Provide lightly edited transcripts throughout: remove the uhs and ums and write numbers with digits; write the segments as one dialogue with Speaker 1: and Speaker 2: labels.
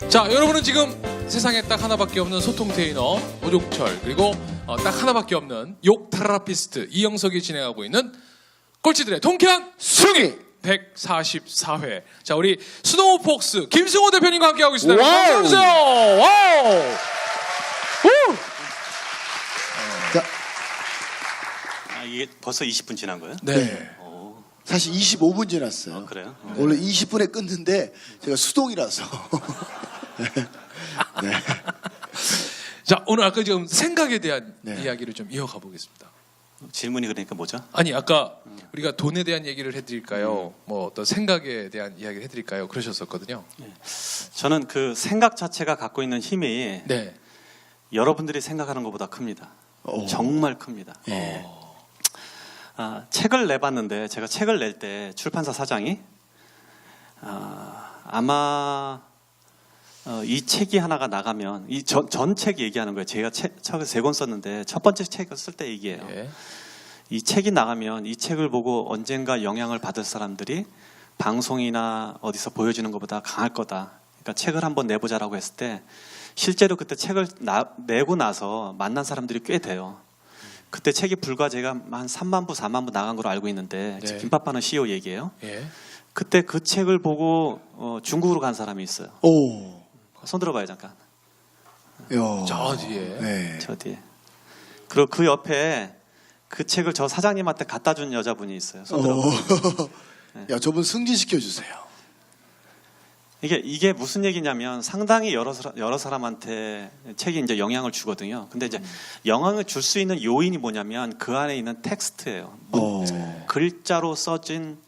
Speaker 1: 자, 여러분은 지금 세상에 딱 하나밖에 없는 소통 테이너 오종철, 그리고 딱 하나밖에 없는 욕 테라피스트 이영석이 진행하고 있는 꼴찌들의 통쾌한
Speaker 2: 승리
Speaker 1: 144회. 자, 우리 스노우 폭스 김승호 대표님과 함께하고 있습니다.
Speaker 2: 와우.
Speaker 1: 박수 주세요. 와우. 우!
Speaker 2: 자,
Speaker 3: 이게 벌써 20분 지난 거예요?
Speaker 1: 네.
Speaker 2: 사실 25분 지났어요.
Speaker 3: 그래요?
Speaker 2: 원래 20분에 끊는데 제가 수동이라서. 네.
Speaker 1: 자, 오늘 아까 지금 생각에 대한
Speaker 2: 네.
Speaker 1: 이야기를 좀 이어가 보겠습니다.
Speaker 3: 질문이 그러니까 뭐죠?
Speaker 1: 아니, 아까 우리가 돈에 대한 얘기를 해드릴까요? 뭐 어떤 생각에 대한 이야기를 해드릴까요? 그러셨었거든요.
Speaker 3: 저는 그 생각 자체가 갖고 있는 힘이
Speaker 1: 네.
Speaker 3: 여러분들이 생각하는 것보다 큽니다.
Speaker 2: 오.
Speaker 3: 정말 큽니다.
Speaker 2: 예.
Speaker 3: 책을 내봤는데 제가 책을 낼 때 출판사 사장이 아마 이 책이 하나가 나가면 이 전 책 얘기하는 거예요. 제가 책을 3권 썼는데 첫 번째 책을 쓸 때 얘기해요.
Speaker 1: 예.
Speaker 3: 이 책이 나가면 이 책을 보고 언젠가 영향을 받을 사람들이 방송이나 어디서 보여주는 것보다 강할 거다. 그러니까 책을 한번 내보자라고 했을 때 실제로 그때 책을 내고 나서 만난 사람들이 꽤 돼요. 그때 책이 불과 제가 한 3만 부, 4만 부 나간 걸로 알고 있는데
Speaker 1: 네.
Speaker 3: 김밥 파는 CEO 얘기예요.
Speaker 1: 예.
Speaker 3: 그때 그 책을 보고 중국으로 간 사람이 있어요.
Speaker 2: 오.
Speaker 3: 손 들어봐요 잠깐.
Speaker 2: 야.
Speaker 1: 저 뒤에.
Speaker 2: 네.
Speaker 3: 저 뒤에. 그리고 그 옆에 그 책을 저 사장님한테 갖다 준 여자분이 있어요. 손 들어봐요.
Speaker 2: 야, 저분 승진시켜 주세요.
Speaker 3: 이게 무슨 얘기냐면 상당히 여러 사람한테 책이 이제 영향을 주거든요. 근데 이제 영향을 줄 수 있는 요인이 뭐냐면 그 안에 있는 텍스트예요. 글자로 써진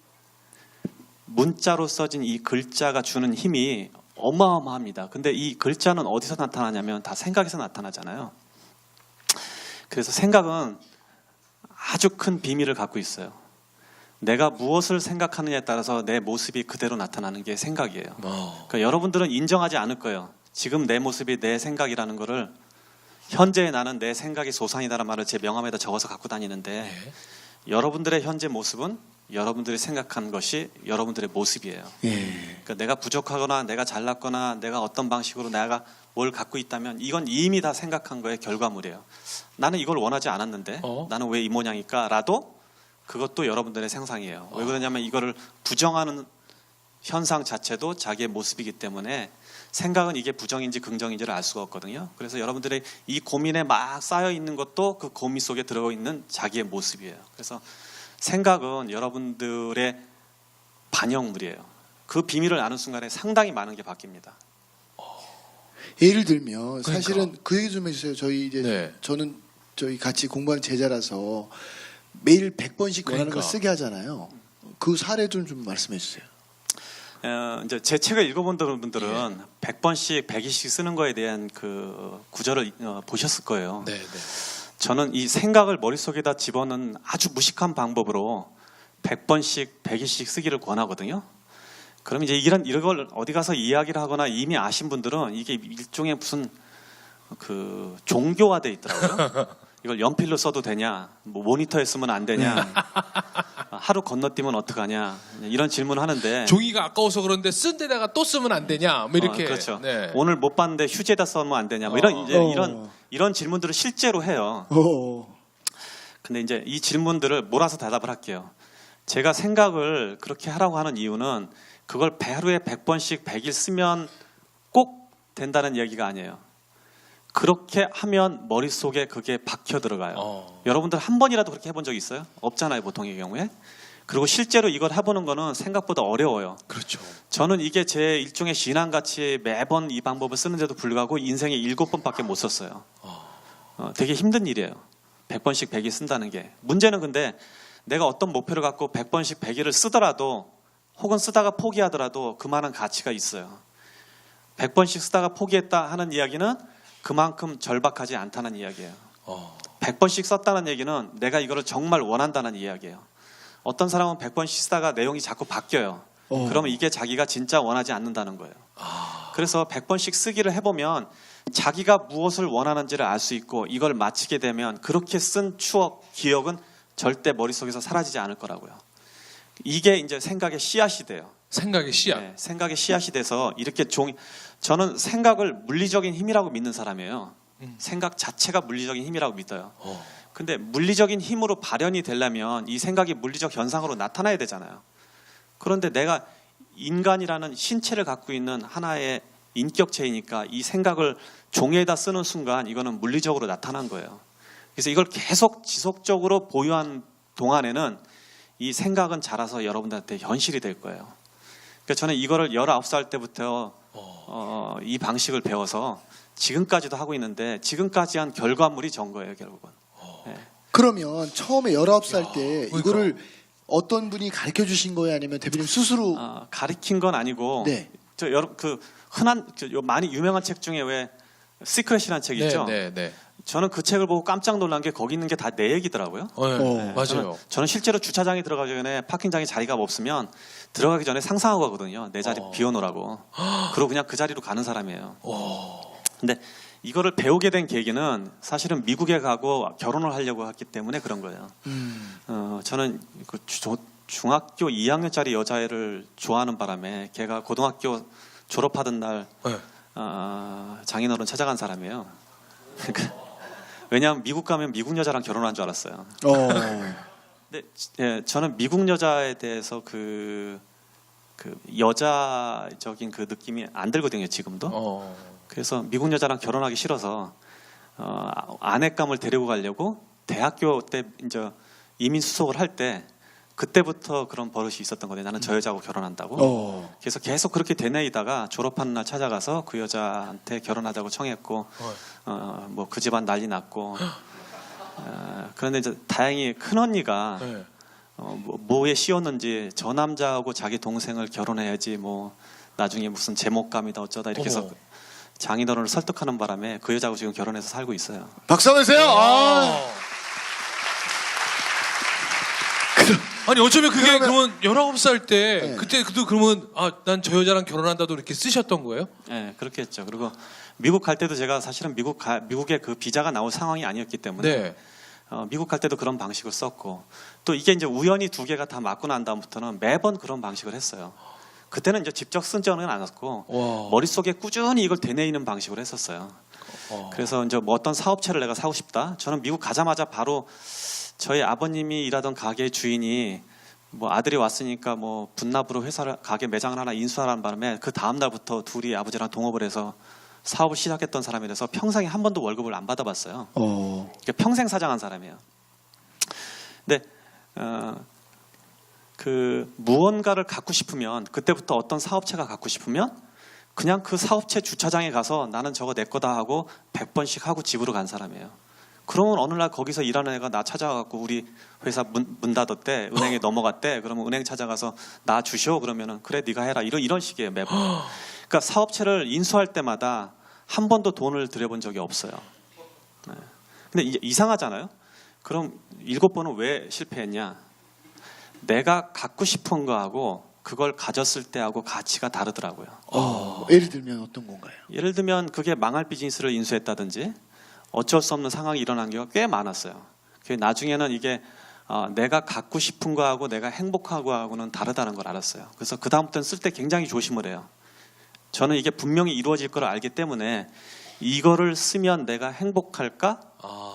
Speaker 3: 문자로 써진 이 글자가 주는 힘이 어마어마합니다. 근데 이 글자는 어디서 나타나냐면 다 생각에서 나타나잖아요. 그래서 생각은 아주 큰 비밀을 갖고 있어요. 내가 무엇을 생각하느냐에 따라서 내 모습이 그대로 나타나는 게 생각이에요. 그러니까 여러분들은 인정하지 않을 거예요. 지금 내 모습이 내 생각이라는 거를 현재의 나는 내 생각이 소산이다라는 말을 제 명함에다 적어서 갖고 다니는데
Speaker 1: 네.
Speaker 3: 여러분들의 현재 모습은 여러분들이 생각한 것이 여러분들의 모습이에요.
Speaker 2: 예.
Speaker 3: 그러니까 내가 부족하거나 내가 잘났거나 내가 어떤 방식으로 내가 뭘 갖고 있다면 이건 이미 다 생각한 거의 결과물이에요. 나는 이걸 원하지 않았는데 나는 왜 이 모양일까? 라도 그것도 여러분들의 생상이에요. 왜 그러냐면 이거를 부정하는 현상 자체도 자기의 모습이기 때문에 생각은 이게 부정인지 긍정인지를 알 수가 없거든요. 그래서 여러분들의 이 고민에 막 쌓여 있는 것도 그 고민 속에 들어가 있는 자기의 모습이에요. 그래서 생각은 여러분들의 반영물이에요. 그 비밀을 아는 순간에 상당히 많은 게 바뀝니다.
Speaker 2: 예를 들면 사실은 그 얘기 좀 해주세요. 저희 이제
Speaker 1: 네.
Speaker 2: 저는 저희 같이 공부하는 제자라서 매일 100번씩 원하는
Speaker 1: 그러니까.
Speaker 2: 걸 쓰게 하잖아요. 그 사례 좀 말씀해 주세요.
Speaker 3: 이제 제 책을 읽어본 분들은 100번씩 120씩 쓰는 거에 대한 그 구절을 보셨을 거예요.
Speaker 1: 네, 네.
Speaker 3: 저는 이 생각을 머릿속에다 집어넣는 아주 무식한 방법으로 100번씩 120씩 쓰기를 권하거든요. 그럼 이제 이걸 어디 가서 이야기를 하거나 이미 아신 분들은 이게 일종의 무슨 그 종교화돼 있더라고요. 이걸 연필로 써도 되냐, 뭐 모니터에 쓰면 안 되냐, 하루 건너뛰면 어떡하냐 이런 질문을 하는데
Speaker 1: 종이가 아까워서 그런데 쓴 데다가 또 쓰면 안 되냐? 뭐 이렇게.
Speaker 3: 그렇죠.
Speaker 1: 네.
Speaker 3: 오늘 못 봤는데 휴지에다 쓰면 안 되냐, 뭐 이런 질문들을 실제로 해요. 근데 이제 이 질문들을 몰아서 대답을 할게요. 제가 생각을 그렇게 하라고 하는 이유는 그걸 하루에 100번씩 100일 쓰면 꼭 된다는 얘기가 아니에요. 그렇게 하면 머릿속에 그게 박혀 들어가요. 여러분들 한 번이라도 그렇게 해본 적 있어요? 없잖아요, 보통의 경우에. 그리고 실제로 이걸 해보는 거는 생각보다 어려워요.
Speaker 1: 그렇죠.
Speaker 3: 저는 이게 제 일종의 신앙같이 매번 이 방법을 쓰는데도 불구하고 인생에 7번밖에 못 썼어요. 되게 힘든 일이에요. 100번씩 100일 쓴다는 게. 문제는 근데 내가 어떤 목표를 갖고 100번씩 100일을 쓰더라도 혹은 쓰다가 포기하더라도 그만한 가치가 있어요. 100번씩 쓰다가 포기했다 하는 이야기는 그만큼 절박하지 않다는 이야기예요. 100번씩 썼다는 얘기는 내가 이거를 정말 원한다는 이야기예요. 어떤 사람은 100번씩 쓰다가 내용이 자꾸 바뀌어요. 그러면 이게 자기가 진짜 원하지 않는다는 거예요. 그래서 100번씩 쓰기를 해보면 자기가 무엇을 원하는지를 알 수 있고 이걸 마치게 되면 그렇게 쓴 추억, 기억은 절대 머릿속에서 사라지지 않을 거라고요. 이게 이제 생각의 씨앗이 돼요.
Speaker 1: 생각의 씨앗.
Speaker 3: 네, 생각의 씨앗이 돼서 이렇게 저는 생각을 물리적인 힘이라고 믿는 사람이에요. 생각 자체가 물리적인 힘이라고 믿어요. 근데 물리적인 힘으로 발현이 되려면 이 생각이 물리적 현상으로 나타나야 되잖아요. 그런데 내가 인간이라는 신체를 갖고 있는 하나의 인격체이니까 이 생각을 종이에다 쓰는 순간 이거는 물리적으로 나타난 거예요. 그래서 이걸 계속 지속적으로 보유한 동안에는 이 생각은 자라서 여러분들한테 현실이 될 거예요. 그러니까 저는 이거를 19살 때부터 이 방식을 배워서 지금까지도 하고 있는데 지금까지 한 결과물이 전 거예요, 결국은. 네.
Speaker 2: 그러면 처음에 19살 때
Speaker 1: 그러니까.
Speaker 2: 이거를 어떤 분이 가르쳐 주신 거예요? 아니면 대표님 스스로?
Speaker 3: 가리킨 건 아니고
Speaker 2: 네.
Speaker 3: 저 여러분 그 흔한 많이 유명한 책 중에 왜 시크릿이라는 책 있죠?
Speaker 1: 네.
Speaker 3: 저는 그 책을 보고 깜짝 놀란 게 거기 있는 게 다 내 얘기더라고요.
Speaker 1: 네, 맞아요.
Speaker 3: 저는 실제로 주차장에 들어가기 전에 파킹장에 자리가 없으면 들어가기 전에 상상하고 가거든요. 내 자리 비워놓으라고. 그리고 그냥 그 자리로 가는 사람이에요. 근데 이거를 배우게 된 계기는 사실은 미국에 가고 결혼을 하려고 했기 때문에 그런 거예요. 저는 그 중학교 2학년짜리 여자애를 좋아하는 바람에 걔가 고등학교 졸업하던 날
Speaker 1: 네.
Speaker 3: 장인어른 찾아간 사람이에요. 왜냐하면 미국 가면 미국 여자랑 결혼한 줄 알았어요. 근데 저는 미국 여자에 대해서 그 여자적인 그 느낌이 안 들거든요, 지금도. 그래서 미국 여자랑 결혼하기 싫어서 아내감을 데리고 가려고 대학교 때 이제 이민 수속을 할 때 그때부터 그런 버릇이 있었던 거예요. 나는 저 여자하고 결혼한다고. 그래서 계속 그렇게 되뇌이다가 졸업하는 날 찾아가서 그 여자한테 결혼하자고 청했고, 뭐 그 집안 난리 났고. 그런데 이제 다행히 큰 언니가
Speaker 1: 네.
Speaker 3: 뭐에 씌웠는지 저 남자하고 자기 동생을 결혼해야지 뭐 나중에 무슨 제목감이다 어쩌다 이렇게 해서
Speaker 1: 어머.
Speaker 3: 장인어른을 설득하는 바람에 그 여자하고 지금 결혼해서 살고 있어요.
Speaker 2: 박수 한번 주세요.
Speaker 1: 아니 어쩌면 그게
Speaker 2: 그러면-
Speaker 1: 그러면 19살 때
Speaker 2: 네.
Speaker 1: 그때 그러면 난 저 여자랑 결혼한다도 이렇게 쓰셨던 거예요?
Speaker 3: 네, 그렇게 했죠. 그리고 미국 갈 때도 제가 사실은 미국에 그 비자가 나올 상황이 아니었기 때문에
Speaker 1: 네.
Speaker 3: 미국 갈 때도 그런 방식을 썼고 또 이게 이제 우연히 두 개가 다 맞고 난 다음부터는 매번 그런 방식을 했어요. 그때는 이제 직접 쓴 적은 않았고
Speaker 1: 와.
Speaker 3: 머릿속에 꾸준히 이걸 되뇌이는 방식으로 했었어요. 그래서 이제 뭐 어떤 사업체를 내가 사고 싶다. 저는 미국 가자마자 바로 저희 아버님이 일하던 가게 주인이 뭐 아들이 왔으니까 뭐 분납으로 가게 매장을 하나 인수하라는 바람에 그 다음 날부터 둘이 아버지랑 동업을 해서 사업을 시작했던 사람이라서 평생에 한 번도 월급을 안 받아봤어요. 그러니까 평생 사장한 사람이에요. 근데 그 무언가를 갖고 싶으면 그때부터 어떤 사업체가 갖고 싶으면 그냥 그 사업체 주차장에 가서 나는 저거 내 거다 하고 100번씩 하고 집으로 간 사람이에요. 그러면 어느 날 거기서 일하는 애가 나 찾아가고 우리 회사 문 닫았대, 은행에 넘어갔대. 그러면 은행 찾아가서 나 주시오. 그러면은 그래 네가 해라. 이런 식이에요 매번. 그러니까 사업체를 인수할 때마다 한 번도 돈을 들여본 적이 없어요. 네. 근데 이상하잖아요. 그럼 7번은 왜 실패했냐? 내가 갖고 싶은 거하고 그걸 가졌을 때하고 가치가 다르더라고요.
Speaker 2: 예를 들면 어떤 건가요?
Speaker 3: 예를 들면 그게 망할 비즈니스를 인수했다든지 어쩔 수 없는 상황이 일어난 경우가 꽤 많았어요. 나중에는 이게 내가 갖고 싶은 거하고 내가 행복하고 하고는 다르다는 걸 알았어요. 그래서 그 다음부터는 쓸 때 굉장히 조심을 해요. 저는 이게 분명히 이루어질 걸 알기 때문에 이거를 쓰면 내가 행복할까?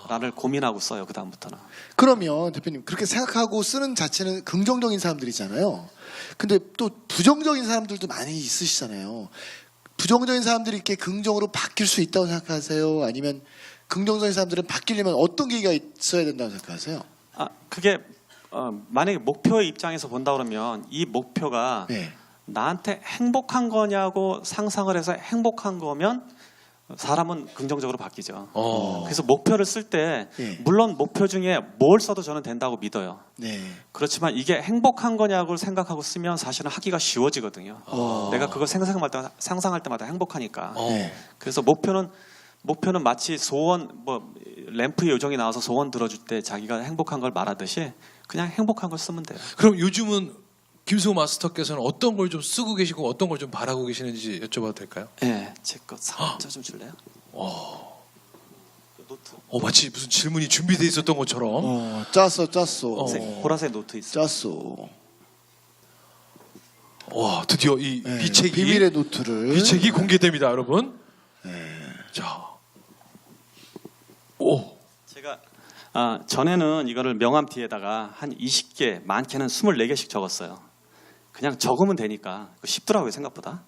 Speaker 3: 라를 고민하고 써요. 그 다음부터는.
Speaker 2: 그러면 대표님 그렇게 생각하고 쓰는 자체는 긍정적인 사람들이잖아요. 근데 또 부정적인 사람들도 많이 있으시잖아요. 부정적인 사람들이 이렇게 긍정으로 바뀔 수 있다고 생각하세요? 아니면 긍정적인 사람들은 바뀌려면 어떤 계기가 있어야 된다고 생각하세요?
Speaker 3: 그게 만약에 목표의 입장에서 본다 그러면 이 목표가
Speaker 2: 네.
Speaker 3: 나한테 행복한 거냐고 상상을 해서 행복한 거면 사람은 긍정적으로 바뀌죠. 그래서 목표를 쓸 때
Speaker 2: 네.
Speaker 3: 물론 목표 중에 뭘 써도 저는 된다고 믿어요.
Speaker 2: 네.
Speaker 3: 그렇지만 이게 행복한 거냐고 생각하고 쓰면 사실은 하기가 쉬워지거든요. 내가 그걸 상상할 때마다 행복하니까.
Speaker 2: 네.
Speaker 3: 그래서 목표는 마치 소원 뭐 램프의 요정이 나와서 소원 들어줄 때 자기가 행복한 걸 말하듯이 그냥 행복한 걸 쓰면 돼요.
Speaker 1: 그럼 요즘은 김수호 마스터께서는 어떤 걸 좀 쓰고 계시고 어떤 걸 좀 바라고 계시는지 여쭤봐도 될까요?
Speaker 3: 네, 제거 상자 좀 줄래요? 노트.
Speaker 1: 마치 무슨 질문이 준비돼 있었던 것처럼.
Speaker 2: 짰어.
Speaker 3: 보라색 노트 있어요.
Speaker 2: 짰어.
Speaker 1: 와, 드디어 이
Speaker 2: 네,
Speaker 1: 비책이
Speaker 2: 비밀의 노트를
Speaker 1: 비책이 공개됩니다, 여러분. 자, 오,
Speaker 3: 제가 전에는 이거를 명함 뒤에다가 한 20개, 많게는 24개씩 적었어요. 그냥 적으면 되니까 쉽더라고요, 생각보다.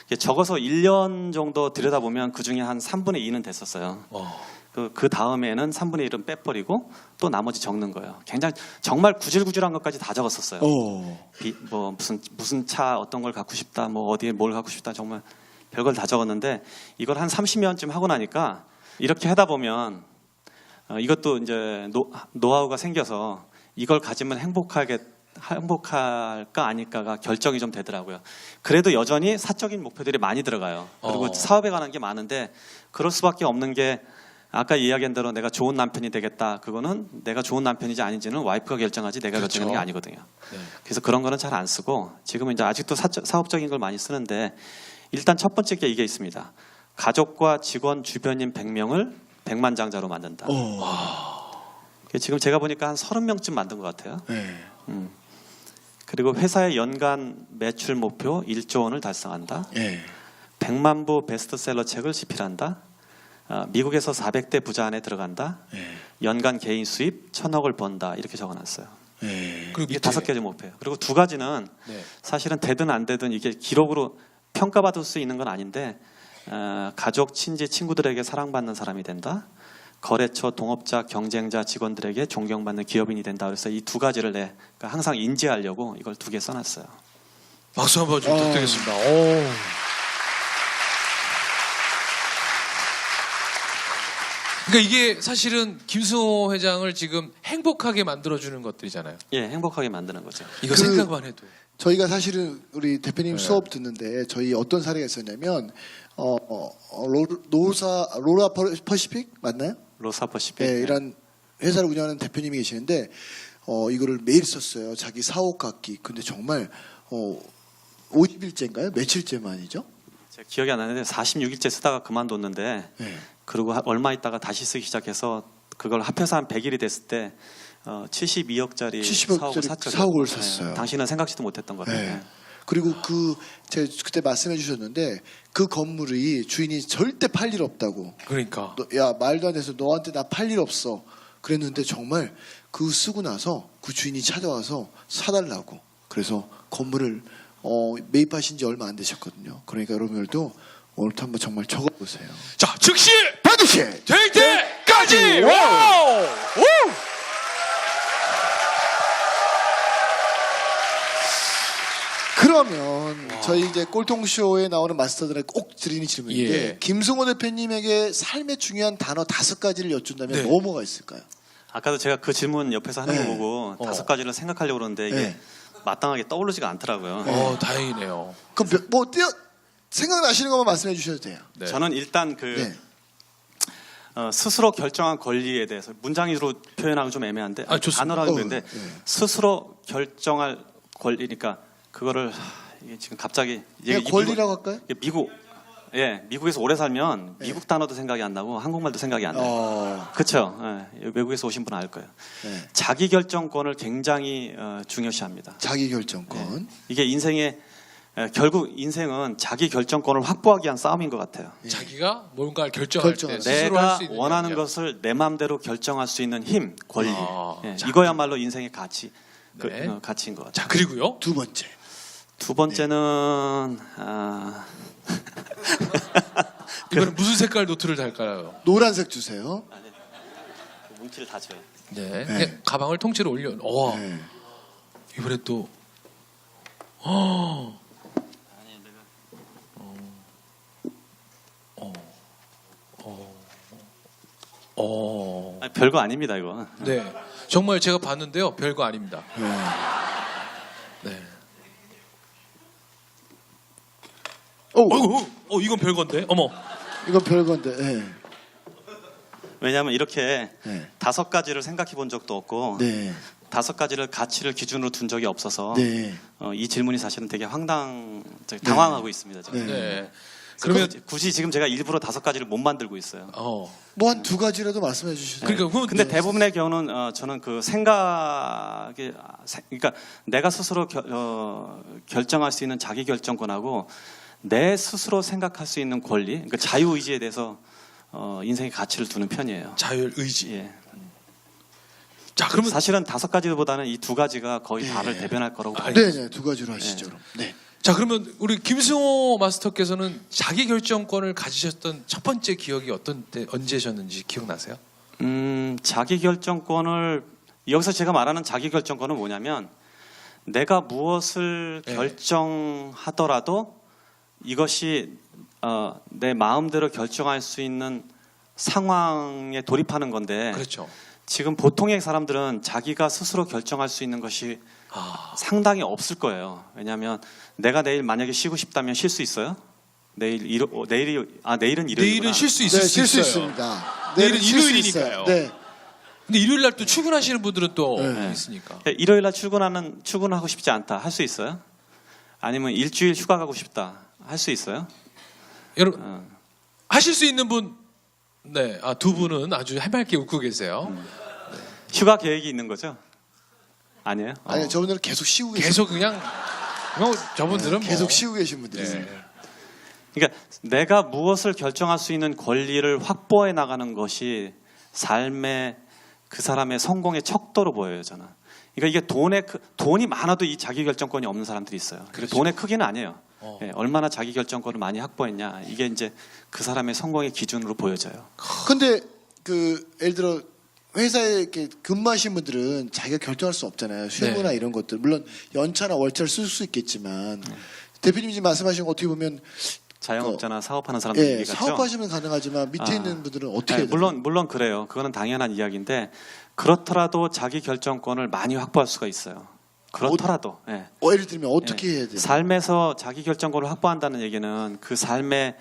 Speaker 3: 이게 적어서 1년 정도 들여다보면 그 중에 한 3분의 2는 됐었어요. 그 다음에는 3분의 1은 빼버리고 또 나머지 적는 거예요. 굉장히 정말 구질구질한 것까지 다 적었었어요. 뭐 무슨 차 어떤 걸 갖고 싶다, 뭐 어디에 뭘 갖고 싶다, 정말 별걸 다 적었는데 이걸 한 30년쯤 하고 나니까 이렇게 하다 보면 이것도 이제 노하우가 생겨서 이걸 가지면 행복할까 아닐까가 결정이 좀 되더라고요. 그래도 여전히 사적인 목표들이 많이 들어가요. 그리고 사업에 관한 게 많은데 그럴 수밖에 없는 게 아까 이야기한 대로 내가 좋은 남편이 되겠다. 그거는 내가 좋은 남편인지 아닌지는 와이프가 결정하지 내가
Speaker 1: 그렇죠.
Speaker 3: 결정하는 게 아니거든요.
Speaker 1: 네.
Speaker 3: 그래서 그런 거는 잘 안 쓰고 지금은 이제 아직도 사업적인 걸 많이 쓰는데 일단 첫 번째 게 이게 있습니다. 가족과 직원 주변인 100명을 100만장자로 만든다. 지금 제가 보니까 한 30명쯤 만든 것 같아요. 그리고 회사의 연간 매출 목표 1조 원을 달성한다. 100만 부 베스트셀러 책을 집필한다. 미국에서 400대 부자 안에 들어간다. 연간 개인 수입 1000억을 번다. 이렇게 적어놨어요.
Speaker 1: 그리고
Speaker 3: 이게
Speaker 1: 밑에
Speaker 3: 5가지 목표예요. 그리고 2가지는
Speaker 1: 네.
Speaker 3: 사실은 되든 안 되든 이게 기록으로 평가받을 수 있는 건 아닌데 가족, 친지, 친구들에게 사랑받는 사람이 된다. 거래처, 동업자, 경쟁자, 직원들에게 존경받는 기업인이 된다. 그래서 이 2가지를 그러니까 항상 인지하려고 이걸 2개 써놨어요.
Speaker 1: 박수 한번 좀 부탁드리겠습니다. 오. 그러니까 이게 사실은 김승호 회장을 지금 행복하게 만들어주는 것들이잖아요.
Speaker 3: 예, 행복하게 만드는 거죠.
Speaker 1: 이거 생각만 해도.
Speaker 2: 저희가 사실은 우리 대표님
Speaker 1: 네.
Speaker 2: 수업 듣는데 저희 어떤 사례가 있었냐면 로라 퍼시픽 맞나요?
Speaker 3: 로사퍼시픽.
Speaker 2: 네, 이런 회사를 운영하는 대표님이 계시는데 이거를 매일 썼어요. 자기 사옥 갖기. 근데 정말 50일째인가요? 며칠째 만이죠?
Speaker 3: 제가 기억이 안 나는데 46일째 쓰다가 그만뒀는데
Speaker 2: 네.
Speaker 3: 그리고 얼마 있다가 다시 쓰기 시작해서 그걸 합해서 한 100일이 됐을 때 72억짜리
Speaker 2: 70억짜리 사옥을 샀어요.
Speaker 3: 당신은 생각지도 못했던 것 같아요.
Speaker 2: 네. 그리고 제가 그때 말씀해 주셨는데 그 건물이 주인이 절대 팔 일 없다고.
Speaker 1: 그러니까.
Speaker 2: 야 말도 안 돼서 너한테 나 팔 일 없어. 그랬는데 정말 그 쓰고 나서 그 주인이 찾아와서 사달라고. 그래서 건물을 매입하신 지 얼마 안 되셨거든요. 그러니까 여러분들도 오늘부터 한번 정말 적어보세요.
Speaker 1: 자, 즉시
Speaker 2: 반드시
Speaker 1: 될 때까지. 와우! 우!
Speaker 2: 그러면 저희 이제 꼴통쇼에 나오는 마스터들에게 꼭 드리는 질문인데
Speaker 1: 예.
Speaker 2: 김승호 대표님에게 삶의 중요한 단어 5가지를 여쭌다면
Speaker 1: 네.
Speaker 2: 뭐가 있을까요?
Speaker 3: 아까도 제가 그 질문 옆에서 하는
Speaker 2: 네.
Speaker 3: 거 보고 5가지를 생각하려고 그러는데 이게
Speaker 2: 네.
Speaker 3: 마땅하게 떠오르지가 않더라고요.
Speaker 1: 다행이네요.
Speaker 2: 그럼 생각나시는 것만 말씀해 주셔도 돼요.
Speaker 1: 네.
Speaker 3: 저는 일단
Speaker 2: 네.
Speaker 3: 스스로 결정한 권리에 대해서 문장으로 표현하기 좀 애매한데
Speaker 1: 좋습니다.
Speaker 3: 단어라고 그러는데
Speaker 2: 네.
Speaker 3: 스스로 결정할 권리니까 그거를 이게 지금 갑자기
Speaker 2: 그냥 권리라고 할까요?
Speaker 3: 미국에서 오래 살면 미국 단어도 생각이 안 나고 한국말도 생각이 안 나요. 그렇죠. 외국에서 오신 분은 알 거예요.
Speaker 2: 네.
Speaker 3: 자기 결정권을 굉장히 중요시합니다.
Speaker 2: 자기 결정권.
Speaker 3: 이게 결국 인생은 자기 결정권을 확보하기 위한 싸움인 것 같아요.
Speaker 1: 자기가 뭔가를 결정할 때
Speaker 2: 결정할
Speaker 1: 스스로 할
Speaker 3: 내가
Speaker 1: 수 있는
Speaker 3: 원하는
Speaker 1: 영역.
Speaker 3: 것을 내 마음대로 결정할 수 있는 힘, 권리.
Speaker 1: 자,
Speaker 3: 이거야말로 인생의 가치,
Speaker 1: 네.
Speaker 3: 가치인 것 같아요.
Speaker 1: 자, 그리고요.
Speaker 2: 두 번째.
Speaker 3: 두 번째는
Speaker 1: 이번엔 무슨 색깔 노트를 달까요?
Speaker 2: 노란색 주세요.
Speaker 3: 뭉치를 다 줘요.
Speaker 1: 네. 그냥 가방을 통째로 올려.
Speaker 2: 네.
Speaker 1: 이번에 또
Speaker 3: 아니, 별거 아닙니다 이거.
Speaker 1: 네. 정말 제가 봤는데요. 별거 아닙니다. 네. 어이구, 이건 별건데. 어머.
Speaker 2: 이건 별건데. 네.
Speaker 3: 왜냐하면 이렇게
Speaker 2: 네.
Speaker 3: 5가지를 생각해 본 적도 없고
Speaker 2: 네.
Speaker 3: 5가지를 가치를 기준으로 둔 적이 없어서
Speaker 2: 네.
Speaker 3: 이 질문이 사실은 되게 당황하고 있습니다. 지금.
Speaker 2: 네.
Speaker 1: 네. 그러면
Speaker 3: 굳이 지금 제가 일부러 5가지를 못 만들고 있어요.
Speaker 2: 뭐 한 두 가지라도 말씀해 주시죠.
Speaker 1: 그러니까
Speaker 3: 근데 대부분의 경우는 저는 그 생각이 그러니까 내가 스스로 결정할 수 있는 자기 결정권하고 내 스스로 생각할 수 있는 권리, 그러니까 자유 의지에 대해서 인생의 가치를 두는 편이에요.
Speaker 1: 자율 의지.
Speaker 3: 예.
Speaker 1: 자, 그러면
Speaker 3: 사실은 5가지보다는 이 2가지가 거의
Speaker 2: 예.
Speaker 3: 다를 대변할 거라고 봅니다.
Speaker 2: 네, 두 가지로 하시죠. 그럼. 네.
Speaker 1: 자, 그러면 우리 김승호 마스터께서는 자기 결정권을 가지셨던 첫 번째 기억이 언제셨는지 기억나세요?
Speaker 3: 자기 결정권을 여기서 제가 말하는 자기 결정권은 뭐냐면 내가 무엇을
Speaker 1: 네.
Speaker 3: 결정하더라도 이것이 내 마음대로 결정할 수 있는 상황에 돌입하는 건데
Speaker 1: 그렇죠.
Speaker 3: 지금 보통의 사람들은 자기가 스스로 결정할 수 있는 것이 상당히 없을 거예요. 왜냐하면 내가 내일 만약에 쉬고 싶다면 쉴 수 있어요? 내일은 일요일이구나.
Speaker 1: 내일은 쉴 수 있을
Speaker 2: 네,
Speaker 1: 수
Speaker 2: 쉴 수
Speaker 1: 있어요.
Speaker 2: 있습니다.
Speaker 1: 내일은
Speaker 2: 쉴수
Speaker 1: 일요일이니까요.
Speaker 2: 있어요. 네.
Speaker 1: 근데 일요일 날 또 출근하시는 분들은 또
Speaker 2: 네.
Speaker 1: 있으니까.
Speaker 3: 일요일 날 출근하고 싶지 않다. 할 수 있어요? 아니면 일주일 휴가 가고 싶다. 할 수 있어요?
Speaker 1: 여러분 하실 수 있는 분, 네, 두 분은 아주 해맑게 웃고 계세요.
Speaker 3: 휴가 계획이 있는 거죠? 아니에요?
Speaker 2: 아니, 저분들은 계속 쉬고 계신
Speaker 1: 계속 그냥 저분들은 뭐,
Speaker 2: 계속 쉬고 계신 분들이세요.
Speaker 1: 네.
Speaker 3: 그러니까 내가 무엇을 결정할 수 있는 권리를 확보해 나가는 것이 삶의 그 사람의 성공의 척도로 보여요, 저는. 그러니까 이게 돈이 많아도 이 자기 결정권이 없는 사람들이 있어요.
Speaker 1: 그렇죠.
Speaker 3: 돈의 크기는 아니에요. 예, 얼마나 자기 결정권을 많이 확보했냐, 이게 이제 그 사람의 성공의 기준으로 보여져요.
Speaker 2: 근데 예를 들어 회사에 이렇게 근무하신 분들은 자기가 결정할 수 없잖아요. 휴무나
Speaker 1: 네.
Speaker 2: 이런 것들. 물론 연차나 월차를 쓸 수 있겠지만 대표님이 지금 말씀하신 거 어떻게 보면
Speaker 3: 자영업자나 사업하는 사람들
Speaker 2: 예,
Speaker 3: 얘기 같죠.
Speaker 2: 사업하시면 가능하지만 밑에 있는 분들은 어떻게 해야 되나요?
Speaker 3: 물론 그래요. 그거는 당연한 이야기인데 그렇더라도 자기 결정권을 많이 확보할 수가 있어요. 그렇더라도. 예.
Speaker 2: 예를 들면 어떻게 해야 돼요?
Speaker 3: 삶에서 자기 결정권을 확보한다는 얘기는 그 삶에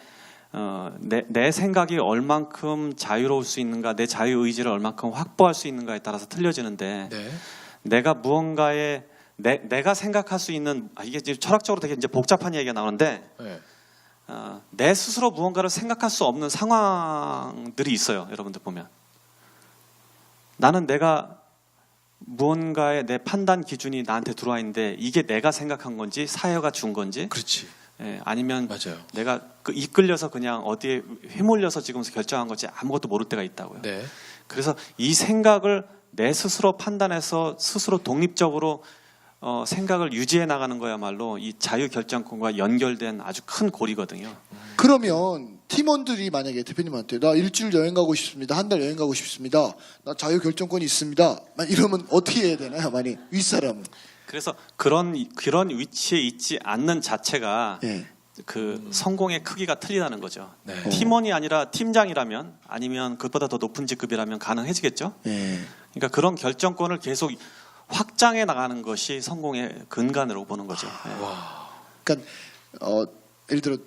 Speaker 3: 내 생각이 얼만큼 자유로울 수 있는가, 내 자유 의지를 얼만큼 확보할 수 있는가에 따라서 틀려지는데
Speaker 1: 네.
Speaker 3: 내가 무언가에 내가 생각할 수 있는 이게 이제 철학적으로 되게 이제 복잡한 얘기가 나오는데
Speaker 1: 네.
Speaker 3: 내 스스로 무언가를 생각할 수 없는 상황들이 있어요. 여러분들 보면 나는 내가 무언가의 내 판단 기준이 나한테 들어와 있는데 이게 내가 생각한 건지 사회가 준 건지
Speaker 1: 그렇지.
Speaker 3: 아니면
Speaker 1: 맞아요.
Speaker 3: 내가 이끌려서 그냥 어디에 휘몰려서 지금 결정한 거지 아무것도 모를 때가 있다고요.
Speaker 1: 네.
Speaker 3: 그래서 이 생각을 내 스스로 판단해서 스스로 독립적으로 생각을 유지해 나가는 거야말로 이 자유 결정권과 연결된 아주 큰 고리거든요.
Speaker 2: 그러면 팀원들이 만약에 대표님한테 나 일주일 여행 가고 싶습니다. 한 달 여행 가고 싶습니다. 나 자유 결정권이 있습니다. 이러면 어떻게 해야 되나요? 만약 윗사람은.
Speaker 3: 그래서 그런 위치에 있지 않는 자체가
Speaker 2: 예.
Speaker 3: 그 성공의 크기가 틀리다는 거죠.
Speaker 1: 네.
Speaker 3: 팀원이 아니라 팀장이라면 아니면 그것보다 더 높은 직급이라면 가능해지겠죠.
Speaker 2: 예.
Speaker 3: 그러니까 그런 결정권을 계속 확장해 나가는 것이 성공의 근간으로 보는 거죠. 예.
Speaker 2: 그러니까 예를 들어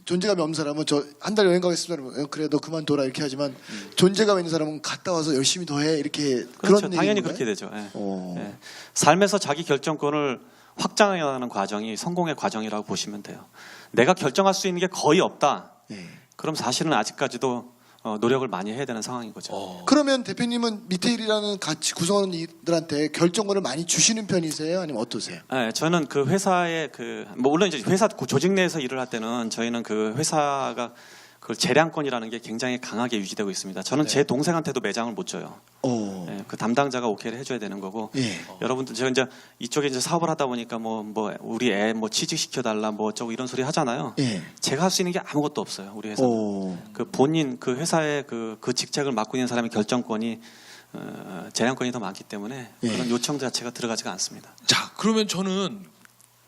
Speaker 2: 존재감이 없는 사람은 저 한 달 여행 가겠습니다. 그러면 그래 너 그만둬라 이렇게 하지만 존재감 있는 사람은 갔다 와서 열심히 더 해 이렇게
Speaker 3: 그렇죠.
Speaker 2: 그런
Speaker 3: 당연히
Speaker 2: 얘기인 거예요?
Speaker 3: 그렇게 되죠. 예.
Speaker 2: 오.
Speaker 3: 예. 삶에서 자기 결정권을 확장해 나가는 과정이 성공의 과정이라고 보시면 돼요. 내가 결정할 수 있는 게 거의 없다.
Speaker 2: 예.
Speaker 3: 그럼 사실은 아직까지도 노력을 많이 해야 되는 상황인 거죠.
Speaker 2: 그러면 대표님은 밑에 일이라는 같이 구성하는 이들한테 결정권을 많이 주시는 편이세요? 아니면 어떠세요?
Speaker 3: 네, 저는 그 회사의 물론 이제 회사 조직 내에서 일을 할 때는 저희는 그 회사가 그 재량권이라는 게 굉장히 강하게 유지되고 있습니다. 저는 제 동생한테도 매장을 못 줘요.
Speaker 2: 오.
Speaker 3: 네, 그 담당자가 오케이를 해줘야 되는 거고.
Speaker 2: 예.
Speaker 3: 여러분들 제가 이제 이쪽에 이제 사업을 하다 보니까 뭐 우리 애 뭐 취직시켜 달라 뭐 어쩌고 이런 소리 하잖아요.
Speaker 2: 예.
Speaker 3: 제가 할 수 있는 게 아무것도 없어요. 우리 회사.
Speaker 2: 오.
Speaker 3: 그 본인 그 회사의 그 직책을 맡고 있는 사람의 결정권이 재량권이 더 많기 때문에
Speaker 2: 예.
Speaker 3: 그런 요청 자체가 들어가지가 않습니다.
Speaker 1: 자, 그러면 저는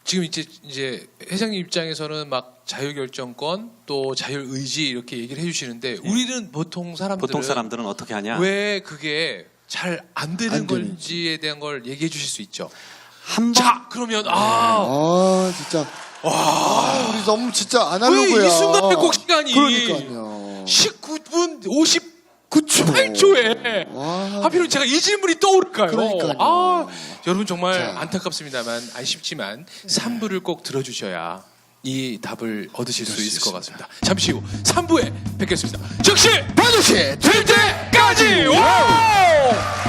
Speaker 1: 지금 이제 회장님 입장에서는 막 자유결정권 또 자율의지 이렇게 얘기를 해주시는데 우리는 보통 사람들은
Speaker 3: 어떻게 하냐?
Speaker 1: 왜 그게 잘 안 되는
Speaker 2: 안 되는지.
Speaker 1: 건지에 대한 걸 얘기해 주실 수 있죠.
Speaker 3: 한 번
Speaker 1: 자, 그러면
Speaker 2: 진짜. 우리 너무 진짜 아날로그야.
Speaker 1: 왜 이 순간에 꼭 시간이
Speaker 2: 그러니까요.
Speaker 1: 19분
Speaker 2: 그쵸.
Speaker 1: 58초에
Speaker 2: 와.
Speaker 1: 하필이면 제가 이 질문이 떠오를까요?
Speaker 2: 그러니까요.
Speaker 1: 여러분 정말
Speaker 2: 자.
Speaker 1: 안타깝습니다만 아쉽지만 3부를 꼭 들어주셔야 이 답을 얻으실 수 있을 것 같습니다. 잠시 후 3부에 뵙겠습니다. 즉시
Speaker 2: 반드시
Speaker 1: 될 때까지! 와우!